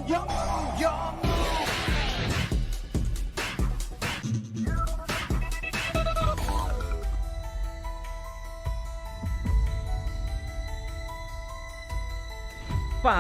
Fala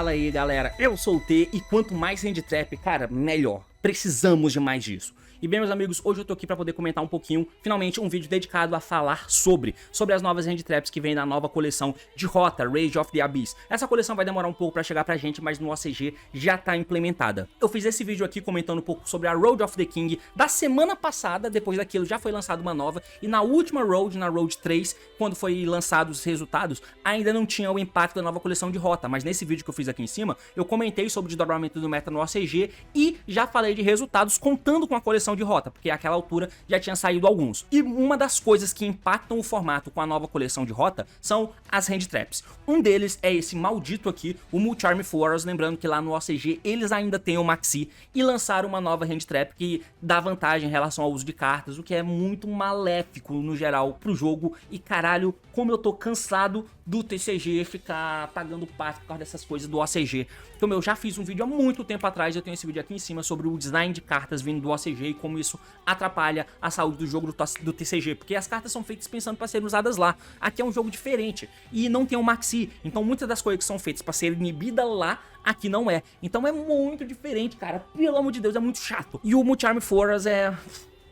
aí galera, eu sou o T e quanto mais hand trap, cara, melhor. Precisamos de mais disso. E bem, meus amigos, hoje eu tô aqui pra poder comentar um pouquinho, finalmente, um vídeo dedicado a falar sobre as novas hand traps que vem da nova coleção de Rota, Rage of the Abyss. Essa coleção vai demorar um pouco pra chegar pra gente, mas no OCG já tá implementada. Eu fiz esse vídeo aqui comentando um pouco sobre a Road of the King da semana passada, depois daquilo já foi lançada uma nova, e na última Road, na Road 3, quando foi lançados os resultados, ainda não tinha o impacto da nova coleção de Rota, mas nesse vídeo que eu fiz aqui em cima, eu comentei sobre o desdobramento do meta no OCG e já falei de resultados contando com a coleção de Rota, porque àquela altura já tinha saído alguns. E uma das coisas que impactam o formato com a nova coleção de Rota são as hand traps. Um deles é esse maldito aqui, o Multi-Arm Force, lembrando que lá no OCG eles ainda têm o Maxi e lançaram uma nova hand trap que dá vantagem em relação ao uso de cartas, o que é muito maléfico no geral pro jogo. E caralho, como eu tô cansado do TCG ficar pagando pato por causa dessas coisas do OCG. Como eu já fiz um vídeo há muito tempo atrás, eu tenho esse vídeo aqui em cima sobre o design de cartas vindo do OCG e como isso atrapalha a saúde do jogo do TCG, porque as cartas são feitas pensando para serem usadas lá. Aqui é um jogo diferente e não tem um Maxi, então muitas das coisas que são feitas para ser inibida lá, aqui não é. Então é muito diferente, cara, pelo amor de Deus, é muito chato. E o Multi-Arm Force é,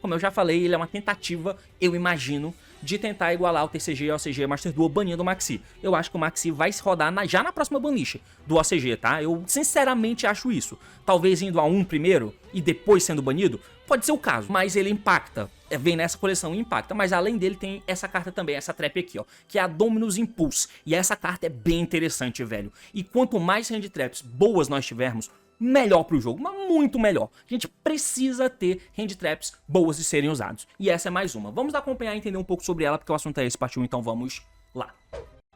como eu já falei, ele é uma tentativa, eu imagino, de tentar igualar o TCG e o OCG Master Duel banindo o Maxi. Eu acho que o Maxi vai se rodar já na próxima banlist do OCG, tá? Eu sinceramente acho isso. Talvez indo a 1 primeiro e depois sendo banido, pode ser o caso, mas ele impacta. Vem nessa coleção e impacta, mas além dele tem essa carta também, essa trap aqui, ó, que é a Dominus Impulse. E essa carta é bem interessante, velho. E quanto mais hand traps boas nós tivermos, melhor pro jogo, mas muito melhor. A gente precisa ter hand traps boas de serem usados. E essa é mais uma. Vamos acompanhar e entender um pouco sobre ela, porque o assunto é esse, partiu, então vamos lá.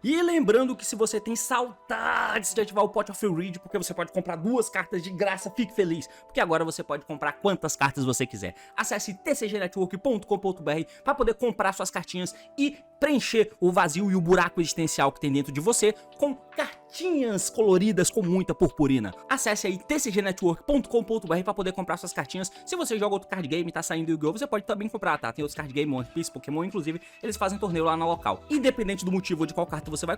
E lembrando que se você tem saudades de ativar o Pot of Read, porque você pode comprar 2 cartas de graça, fique feliz, porque agora você pode comprar quantas cartas você quiser. Acesse tcgnetwork.com.br para poder comprar suas cartinhas e preencher o vazio e o buraco existencial que tem dentro de você com cartinhas coloridas com muita purpurina. Acesse aí tcgnetwork.com.br para poder comprar suas cartinhas. Se você joga outro card game e tá saindo Yu-Gi-Oh!, você pode também comprar, tá? Tem outros card game, One Piece, Pokémon, inclusive, eles fazem torneio lá no local. Independente do motivo ou de qual carta você vai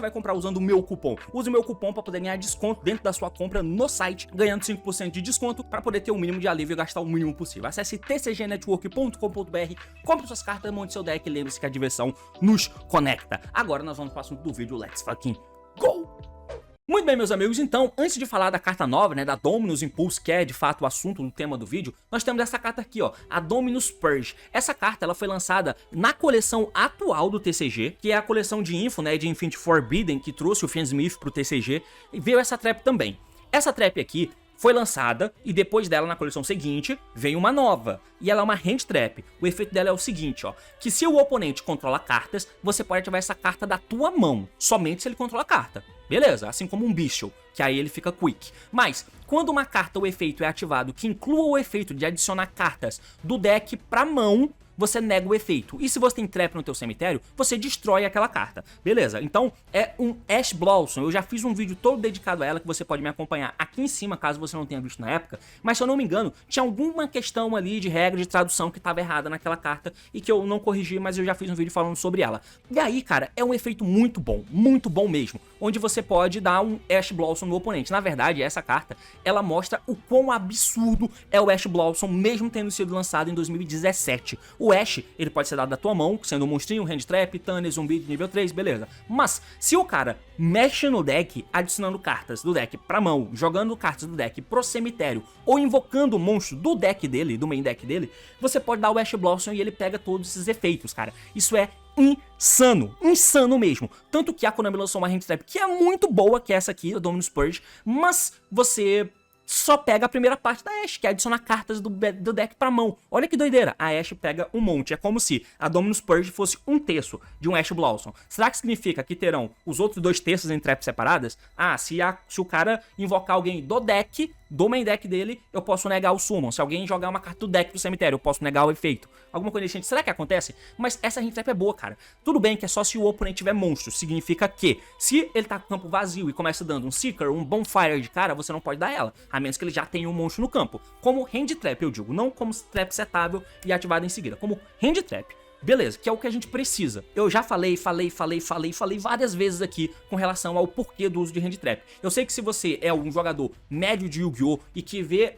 comprar usando o meu cupom. Use o meu cupom para poder ganhar desconto dentro da sua compra no site, ganhando 5% de desconto para poder ter o mínimo de alívio e gastar o mínimo possível. Acesse tcgnetwork.com.br, compre suas cartas, monte seu deck e lembre-se que a diversão nos conecta. Agora nós vamos para o assunto do vídeo, let's fucking go! Muito bem, meus amigos, então, antes de falar da carta nova, né, da Dominus Impulse, que é de fato o assunto do tema do vídeo, nós temos essa carta aqui, ó, a Dominus Purge. Essa carta, ela foi lançada na coleção atual do TCG, que é a coleção de info, né, de Infinity Forbidden, que trouxe o Fiendsmith pro TCG, e veio essa trap também. Essa trap aqui foi lançada e depois dela na coleção seguinte veio uma nova e ela é uma hand trap. O efeito dela é o seguinte, ó, que se o oponente controla cartas, você pode ativar essa carta da tua mão, somente se ele controla a carta. Beleza, assim como um bicho, que aí ele fica quick. Mas quando uma carta, o efeito é ativado que inclua o efeito de adicionar cartas do deck pra mão, você nega o efeito. E se você tem trap no teu cemitério, você destrói aquela carta. Beleza? Então é um Ash Blossom. Eu já fiz um vídeo todo dedicado a ela que você pode me acompanhar aqui em cima, caso você não tenha visto na época. Mas se eu não me engano, tinha alguma questão ali de regra de tradução que estava errada naquela carta e que eu não corrigi, mas eu já fiz um vídeo falando sobre ela. E aí, cara, é um efeito muito bom mesmo, onde você pode dar um Ash Blossom no oponente. Na verdade, essa carta, ela mostra o quão absurdo é o Ash Blossom, mesmo tendo sido lançado em 2017. O Ash, ele pode ser dado da tua mão, sendo um monstrinho, hand trap, Tânia, zumbi de nível 3, beleza. Mas, se o cara mexe no deck, adicionando cartas do deck pra mão, jogando cartas do deck pro cemitério, ou invocando o monstro do deck dele, do main deck dele, você pode dar o Ash Blossom e ele pega todos esses efeitos, cara. Isso é insano, insano mesmo. Tanto que a Konami lançou uma hand trap que é muito boa, que é essa aqui, a Dominus Purge, mas você só pega a primeira parte da Ashe, que é adicionar cartas do deck pra mão. Olha que doideira, a Ashe pega um monte, é como se a Dominus Purge fosse um terço de um Ash Blossom. Será que significa que terão os outros 2 terços em traps separadas? Ah, se o cara invocar alguém do deck, do main deck dele, eu posso negar o summon. Se alguém jogar uma carta do deck do cemitério, eu posso negar o efeito. Alguma coisa assim. Será que acontece? Mas essa hand trap é boa, cara. Tudo bem que é só se o oponente tiver monstro. Significa que, se ele tá com o campo vazio e começa dando um Seeker, um Bonfire de cara, você não pode dar ela. a menos que ele já tenha um monstro no campo. Como hand trap, eu digo, não como trap setável e ativado em seguida, como hand trap. Beleza, que é o que a gente precisa. Eu já falei várias vezes aqui com relação ao porquê do uso de hand trap. Eu sei que se você é um jogador médio de Yu-Gi-Oh! E que vê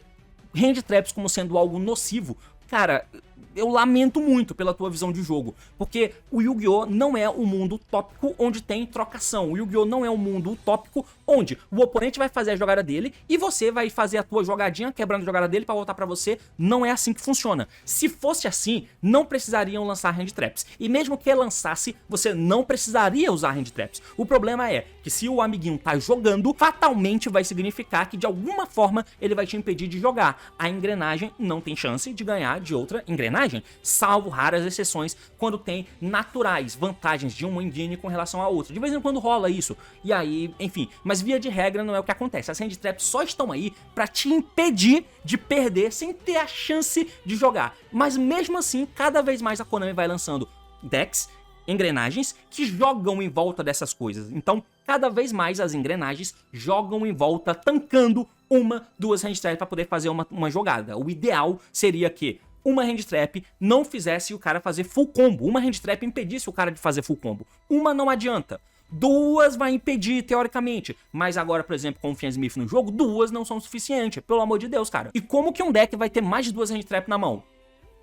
hand traps como sendo algo nocivo, cara, eu lamento muito pela tua visão de jogo, porque o Yu-Gi-Oh! Não é um mundo utópico onde tem trocação. O Yu-Gi-Oh! Não é um mundo utópico onde o oponente vai fazer a jogada dele e você vai fazer a tua jogadinha, quebrando a jogada dele pra voltar pra você. Não é assim que funciona. Se fosse assim, não precisariam lançar hand traps. E mesmo que lançasse, você não precisaria usar hand traps. O problema é que se o amiguinho tá jogando, fatalmente vai significar que de alguma forma ele vai te impedir de jogar. A engrenagem não tem chance de ganhar de outra engrenagem, salvo raras exceções quando tem naturais vantagens de uma engine com relação à outra. De vez em quando rola isso, e aí, enfim, mas via de regra não é o que acontece. As hand traps só estão aí pra te impedir de perder sem ter a chance de jogar. Mas mesmo assim, cada vez mais a Konami vai lançando decks, engrenagens que jogam em volta dessas coisas. Então, cada vez mais as engrenagens jogam em volta, tancando uma, duas hand traps para poder fazer uma jogada. O ideal seria que uma hand trap não fizesse o cara fazer full combo. Uma hand trap impedisse o cara de fazer full combo. Uma não adianta. Duas vai impedir, teoricamente. Mas agora, por exemplo, com o Fiend Smith no jogo, duas não são suficientes. Pelo amor de Deus, cara. E como que um deck vai ter mais de duas hand trap na mão?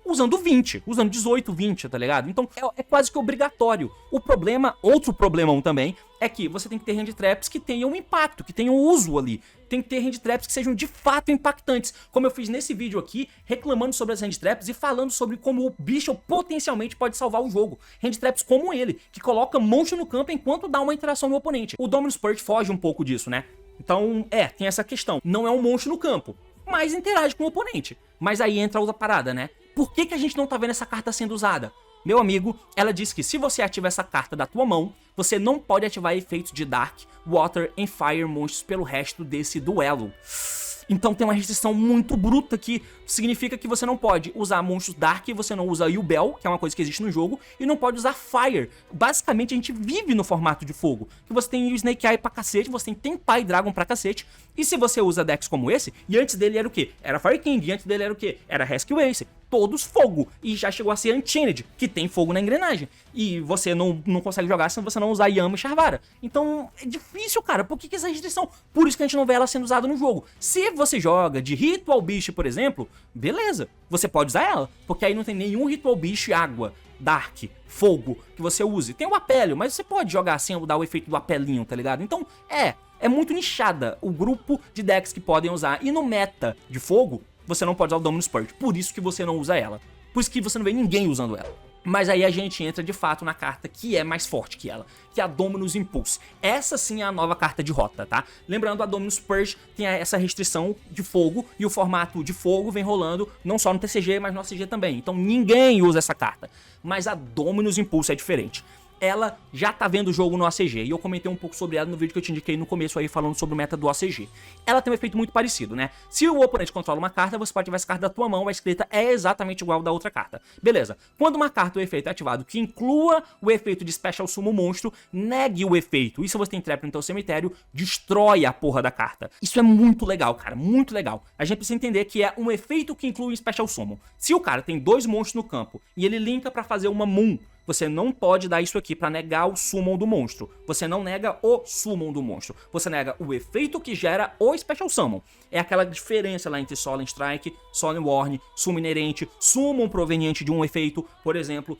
Usando 20, usando 18, 20, tá ligado? Então é quase que obrigatório. O problema, outro problemão também, é que você tem que ter hand traps que tenham impacto, que tenham uso ali. Tem que ter hand traps que sejam de fato impactantes. Como eu fiz nesse vídeo aqui, reclamando sobre as hand traps e falando sobre como o bicho potencialmente pode salvar o jogo. Hand traps como ele, que coloca monstro no campo enquanto dá uma interação no oponente. O Dominus Purge foge um pouco disso, né? Então, tem essa questão. Não é um monstro no campo, mas interage com o oponente. Mas aí entra outra parada, né? Por que a gente não tá vendo essa carta sendo usada? Meu amigo, ela diz que se você ativa essa carta da tua mão, você não pode ativar efeitos de Dark, Water e Fire monstros pelo resto desse duelo. Então tem uma restrição muito bruta que significa que você não pode usar monstros Dark, você não usa Yubel, que é uma coisa que existe no jogo, e não pode usar Fire. Basicamente a gente vive no formato de fogo, que você tem o Snake Eye pra cacete, você tem Tenpai Dragon pra cacete, e se você usa decks como esse, e antes dele era o quê? Era Fire King, e antes dele era o quê? Era Rescue Ace, todos fogo, e já chegou a ser Unchained, que tem fogo na engrenagem, e você não consegue jogar se você não usar Yama e Charvara. Então é difícil, cara, por que essa restrição? Por isso que a gente não vê ela sendo usada no jogo. Se você joga de Ritual Beast, por exemplo, beleza, você pode usar ela, porque aí não tem nenhum Ritual Beast água, Dark, fogo, que você use. Tem o Apelio, mas você pode jogar sem dar o efeito do apelinho, tá ligado? Então, é muito nichada o grupo de decks que podem usar, e no meta de fogo, você não pode usar o Dominus Purge, por isso que você não usa ela. Por isso que você não vê ninguém usando ela. Mas aí a gente entra de fato na carta que é mais forte que ela, que é a Dominus Impulse. Essa sim é a nova carta de rota, tá? Lembrando, a Dominus Purge tem essa restrição de fogo, e o formato de fogo vem rolando não só no TCG, mas no ACG também. Então ninguém usa essa carta. Mas a Dominus Impulse é diferente. Ela já tá vendo o jogo no ACG, e eu comentei um pouco sobre ela no vídeo que eu te indiquei no começo aí, falando sobre o meta do ACG. Ela tem um efeito muito parecido, né? Se o oponente controla uma carta, você pode ativar essa carta da tua mão, a escrita é exatamente igual da outra carta. Beleza, quando uma carta ou efeito é ativado que inclua o efeito de Special Summon Monstro, negue o efeito, e se você tem trap no teu cemitério, destrói a porra da carta. Isso é muito legal, cara, muito legal. A gente precisa entender que é um efeito que inclui um Special Summon. Se o cara tem dois monstros no campo, e ele linka pra fazer uma Moon, você não pode dar isso aqui pra negar o summon do monstro. Você não nega o summon do monstro. Você nega o efeito que gera o Special Summon. É aquela diferença lá entre Solemn Strike, Solemn Warn, Summon inerente, Summon proveniente de um efeito, por exemplo.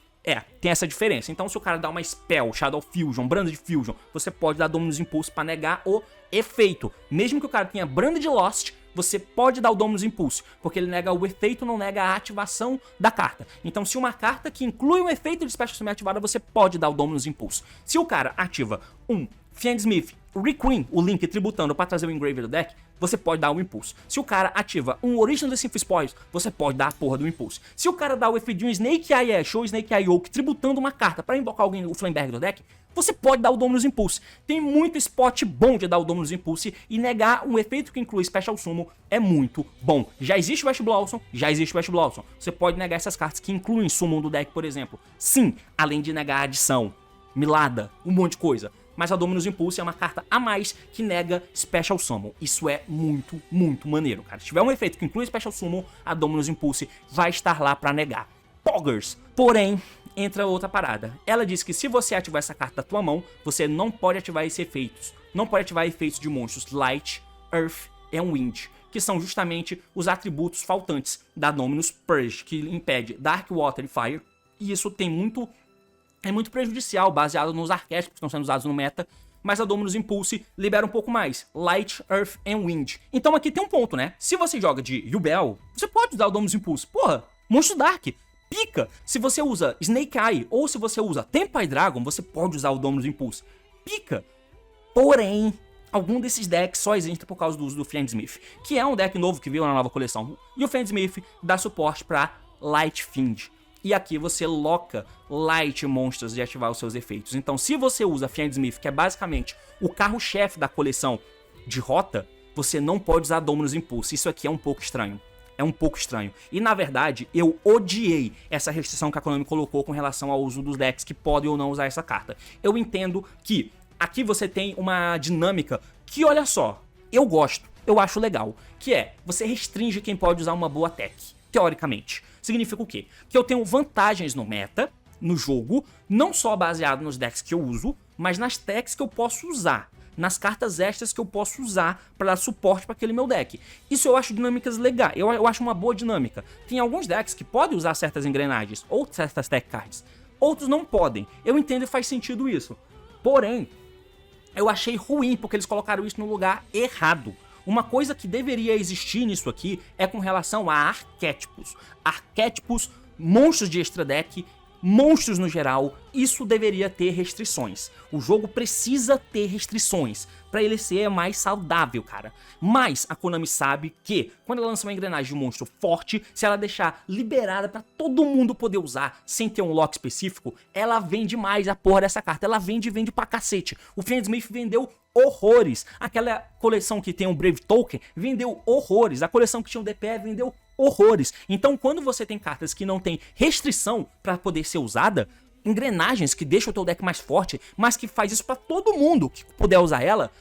Tem essa diferença. Então se o cara dá uma Spell, Shadow Fusion, Brand Fusion, você pode dar Dominus Impulse pra negar o efeito. Mesmo que o cara tenha Brand Lost, você pode dar o Dominus Impulse, porque ele nega o efeito, não nega a ativação da carta. Então se uma carta que inclui um efeito de Special Summon ativada, você pode dar o Dominus Impulse. Se o cara ativa um Fiend Smith Requiem, o Link tributando para trazer o Engraver do deck, você pode dar o Impulse. Se o cara ativa um Origin of the Symphony Spoils, você pode dar a porra do Impulse. Se o cara dá o efeito de um Snake Eye Ash ou Snake Eye Oak tributando uma carta para invocar alguém, o Flameberg do deck, você pode dar o Dominus Impulse. Tem muito spot bom de dar o Dominus Impulse, e negar um efeito que inclui Special Summon é muito bom. Já existe o West Blossom, Você pode negar essas cartas que incluem Summon do deck, por exemplo. Sim, além de negar a adição, Milada, um monte de coisa. mas a Dominus Impulse é uma carta a mais que nega Special Summon. Isso é muito, muito maneiro, cara. Se tiver um efeito que inclui Special Summon, a Dominus Impulse vai estar lá pra negar. Poggers! Porém, entra outra parada. Ela diz que se você ativar essa carta da tua mão, você não pode ativar esses efeitos. Não pode ativar efeitos de monstros Light, Earth e Wind, que são justamente os atributos faltantes da Dominus Purge, que impede Dark, Water e Fire. E isso é muito prejudicial, baseado nos arquétipos que estão sendo usados no meta. Mas a Dominus Impulse libera um pouco mais. Light, Earth and Wind. Então aqui tem um ponto, né? Se você joga de Yubel, você pode usar o Dominus Impulse. Porra, monstro Dark. Pica. Se você usa Snake Eye ou se você usa Tempai Dragon, você pode usar o Dominus Impulse. Pica. Porém, algum desses decks só existe por causa do uso do Fiendsmith, que é um deck novo que veio na nova coleção. E o Fiendsmith dá suporte para Light Fiend. E aqui você loca Light monstros de ativar os seus efeitos. Então, se você usa Fiendsmith, que é basicamente o carro-chefe da coleção de rota, você não pode usar Dominus Impulse. Isso aqui é um pouco estranho. É um pouco estranho. E, na verdade, eu odiei essa restrição que a Konami colocou com relação ao uso dos decks que podem ou não usar essa carta. Eu entendo que aqui você tem uma dinâmica que, olha só, eu gosto, eu acho legal, que é, você restringe quem pode usar uma boa tech, teoricamente. Significa o quê? Que eu tenho vantagens no meta, no jogo, não só baseado nos decks que eu uso, mas nas techs que eu posso usar, nas cartas extras que eu posso usar para dar suporte para aquele meu deck. Isso eu acho dinâmicas legais, eu acho uma boa dinâmica. Tem alguns decks que podem usar certas engrenagens ou certas tech cards, outros não podem. Eu entendo e faz sentido isso. Porém, eu achei ruim porque eles colocaram isso no lugar errado. Uma coisa que deveria existir nisso aqui é com relação a arquétipos. Arquétipos, monstros de extra deck, monstros no geral, isso deveria ter restrições. O jogo precisa ter restrições para ele ser mais saudável, cara. Mas a Konami sabe que quando ela lança uma engrenagem de um monstro forte, se ela deixar liberada para todo mundo poder usar sem ter um lock específico, ela vende mais a porra dessa carta. Ela vende pra cacete. O Fiendsmith vendeu horrores. Aquela coleção que tem um Brave Token vendeu horrores. A coleção que tinha um DPE vendeu horrores. Então, quando você tem cartas que não tem restrição para poder ser usada, engrenagens que deixam o teu deck mais forte, mas que faz isso para todo mundo que puder usar ela,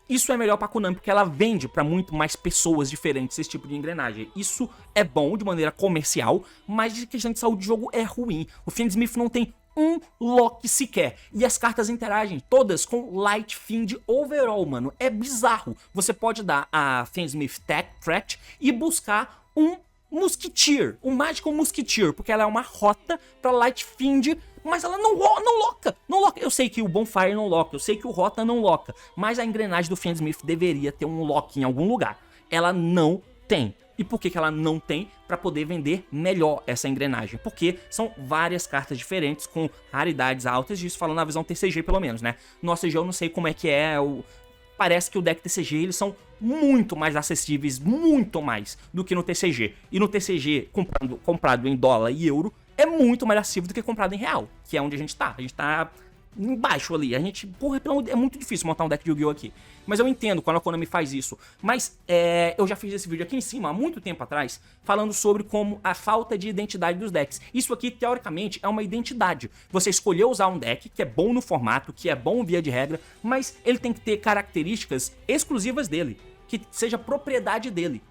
isso é melhor pra Konami, porque ela vende pra muito mais pessoas diferentes esse tipo de engrenagem. Isso é bom de maneira comercial, mas de questão de saúde de jogo é ruim. O Fiendsmith não tem um lock sequer. E as cartas interagem todas com Light Fiend Overall, mano. É bizarro. Você pode dar a Fiendsmith Tech Threat e buscar um Musketeer, um Magical Musketeer, porque ela é uma rota pra Light Fiend, mas ela não loca. Eu sei que o Bonfire não loca, eu sei que o Rota não loca, mas a engrenagem do Fiendsmith deveria ter um lock em algum lugar. Ela não tem. E por que ela não tem? Para poder vender melhor essa engrenagem. Porque são várias cartas diferentes com raridades altas, isso falando na visão TCG pelo menos, né? No OCG eu não sei como é que é, parece que o deck TCG eles são muito mais acessíveis, muito mais do que no TCG. E no TCG, comprado em dólar e euro, é muito mais acessível do que comprado em real, que é onde a gente tá. A gente tá embaixo ali. A gente, porra, é muito difícil montar um deck de Yu-Gi-Oh! Aqui. Mas eu entendo quando a Konami faz isso. Mas eu já fiz esse vídeo aqui em cima, há muito tempo atrás, falando sobre como a falta de identidade dos decks. Isso aqui, teoricamente, é uma identidade. Você escolheu usar um deck que é bom no formato, que é bom via de regra, mas ele tem que ter características exclusivas dele, que seja propriedade dele.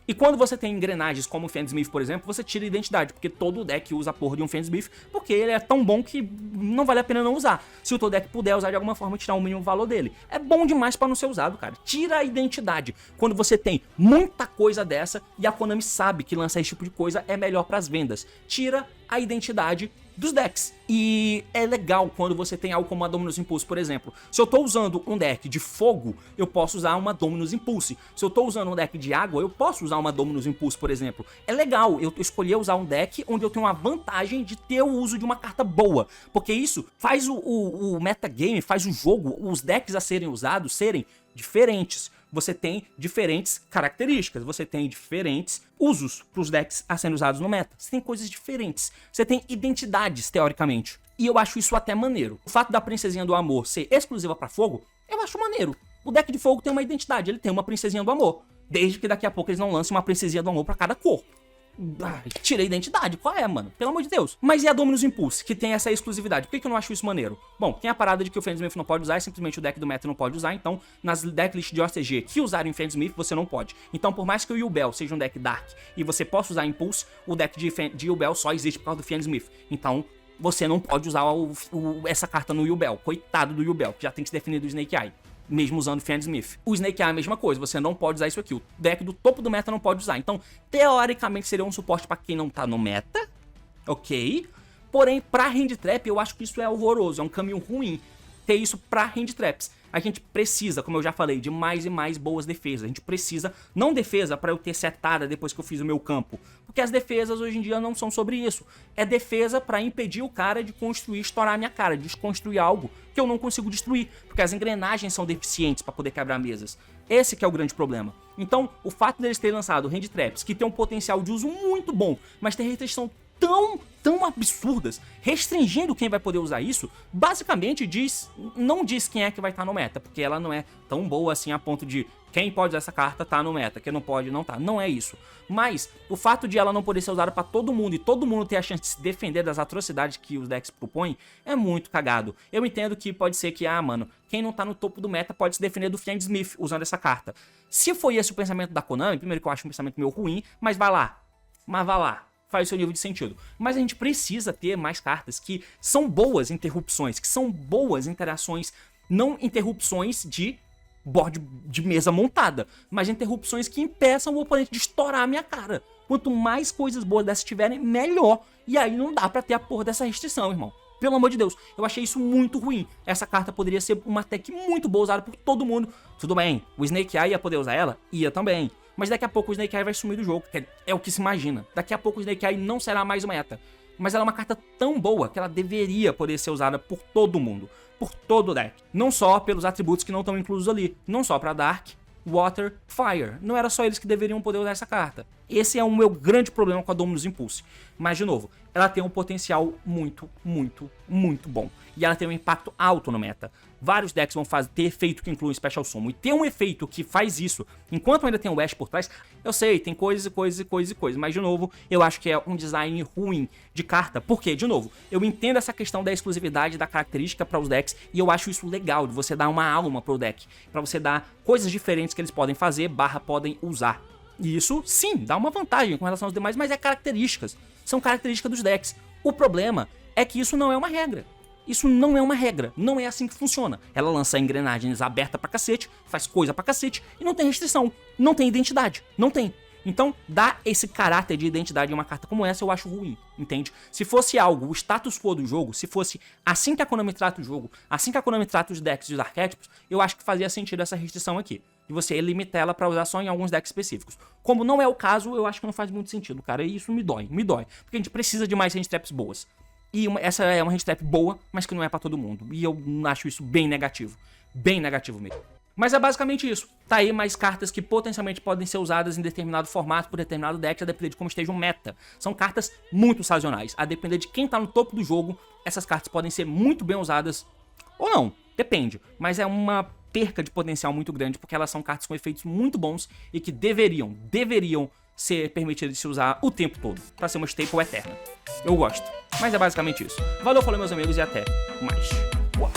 E quando você tem engrenagens como o Fiendsmith, por exemplo, você tira a identidade, porque todo deck usa a porra de um Fiendsmith, porque ele é tão bom que não vale a pena não usar. Se o teu deck puder usar de alguma forma, tirar o mínimo valor dele. É bom demais pra não ser usado, cara. Tira a identidade. Quando você tem muita coisa dessa, e a Konami sabe que lançar esse tipo de coisa é melhor pras vendas. Tira a identidade dos decks. E é legal quando você tem algo como a Dominus Impulse, por exemplo. Se eu tô usando um deck de fogo, eu posso usar uma Dominus Impulse. Se eu tô usando um deck de água, eu posso usar uma Dominus Impulse, por exemplo. É legal eu escolher usar um deck onde eu tenho uma vantagem de ter o uso de uma carta boa, porque isso faz o metagame, faz o jogo, os decks a serem usados serem diferentes. Você tem diferentes características, você tem diferentes usos para os decks a serem usados no meta. Você tem coisas diferentes, você tem identidades, teoricamente. E eu acho isso até maneiro. O fato da Princesinha do Amor ser exclusiva para fogo, eu acho maneiro. O deck de fogo tem uma identidade, ele tem uma Princesinha do Amor. Desde que daqui a pouco eles não lancem uma Princesinha do Amor para cada cor. tira a identidade, qual é, mano? Pelo amor de Deus. Mas e a Dominus Impulse, que tem essa exclusividade? Por que eu não acho isso maneiro? Bom, tem a parada de que o Fiendsmith não pode usar, é simplesmente o deck do meta não pode usar, então nas decklists de OCG que usarem Fiendsmith, você não pode. Então por mais que o Yubel seja um deck Dark e você possa usar Impulse, o deck de Yubel só existe por causa do Fiendsmith. Então você não pode usar essa carta no Yubel. Coitado do Yubel, que já tem que se definir do Snake Eye, mesmo usando Fiendsmith. O Snake Eye é a mesma coisa, você não pode usar isso aqui. O deck do topo do meta não pode usar. Então, teoricamente, seria um suporte pra quem não tá no meta, ok? Porém, pra Hand Trap, eu acho que isso é horroroso, é um caminho ruim ter isso pra Hand Traps. A gente precisa, como eu já falei, de mais e mais boas defesas. A gente precisa, não defesa pra eu ter setada depois que eu fiz o meu campo, porque as defesas hoje em dia não são sobre isso. É defesa pra impedir o cara de construir, estourar a minha cara, de desconstruir algo que eu não consigo destruir, porque as engrenagens são deficientes pra poder quebrar mesas. Esse que é o grande problema. Então, o fato deles terem lançado Hand Traps, que tem um potencial de uso muito bom, mas tem restrição tão absurdas, restringindo quem vai poder usar isso, basicamente não diz quem é que vai estar no meta, porque ela não é tão boa assim a ponto de quem pode usar essa carta tá no meta, quem não pode não tá, não é isso. Mas o fato de ela não poder ser usada pra todo mundo e todo mundo ter a chance de se defender das atrocidades que os decks propõem, é muito cagado. Eu entendo que pode ser que, mano, quem não tá no topo do meta pode se defender do Fiendsmith usando essa carta. Se foi esse o pensamento da Konami, primeiro que eu acho um pensamento meio ruim, mas vai lá, faz o seu nível de sentido. Mas a gente precisa ter mais cartas que são boas interrupções, que são boas interações, não interrupções de board de mesa montada, mas interrupções que impeçam o oponente de estourar a minha cara. Quanto mais coisas boas dessas tiverem, melhor. E aí não dá pra ter a porra dessa restrição, irmão. Pelo amor de Deus, eu achei isso muito ruim. Essa carta poderia ser uma tech muito boa usada por todo mundo. Tudo bem, o Snake Eye ia poder usar ela? Ia também. Mas daqui a pouco o Snake Eye vai sumir do jogo, que é o que se imagina. Daqui a pouco o Snake Eye não será mais uma meta. Mas ela é uma carta tão boa que ela deveria poder ser usada por todo mundo. Por todo o deck. Não só pelos atributos que não estão inclusos ali. Não só pra Dark, Water, Fire. Não era só eles que deveriam poder usar essa carta. Esse é o meu grande problema com a Dominus Impulse. Mas, de novo, ela tem um potencial muito bom. E ela tem um impacto alto no meta. Vários decks vão ter efeito que inclui Special Summon. E ter um efeito que faz isso, enquanto ainda tem o Ash por trás, eu sei, tem coisas. Mas, de novo, eu acho que é um design ruim de carta. Porque, de novo, eu entendo essa questão da exclusividade da característica para os decks. E eu acho isso legal, de você dar uma alma pro deck. Pra você dar coisas diferentes que eles podem fazer, podem usar. E isso, sim, dá uma vantagem com relação aos demais, mas é características. São características dos decks. O problema é que isso não é uma regra. Isso não é uma regra, não é assim que funciona. Ela lança engrenagens aberta pra cacete, faz coisa pra cacete e não tem restrição, não tem identidade, não tem. Então, dar esse caráter de identidade em uma carta como essa eu acho ruim, entende? Se fosse algo, o status quo do jogo, se fosse assim que a Konami trata o jogo, assim que a Konami trata os decks e os arquétipos, eu acho que fazia sentido essa restrição aqui. De você limitar ela pra usar só em alguns decks específicos. Como não é o caso, eu acho que não faz muito sentido, cara, e isso me dói. Porque a gente precisa de mais hand traps boas. E essa é uma hand trap boa, mas que não é pra todo mundo. E eu acho isso bem negativo mesmo. Mas é basicamente isso. Tá aí mais cartas que potencialmente podem ser usadas em determinado formato por determinado deck, a depender de como esteja o meta. São cartas muito sazonais. A depender de quem tá no topo do jogo, essas cartas podem ser muito bem usadas ou não, depende. Mas é uma perca de potencial muito grande, porque elas são cartas com efeitos muito bons e que deveriam ser permitidas de se usar o tempo todo, pra ser uma staple eterna. Eu gosto. Mas é basicamente isso. Valeu, falou meus amigos e até mais. Uau.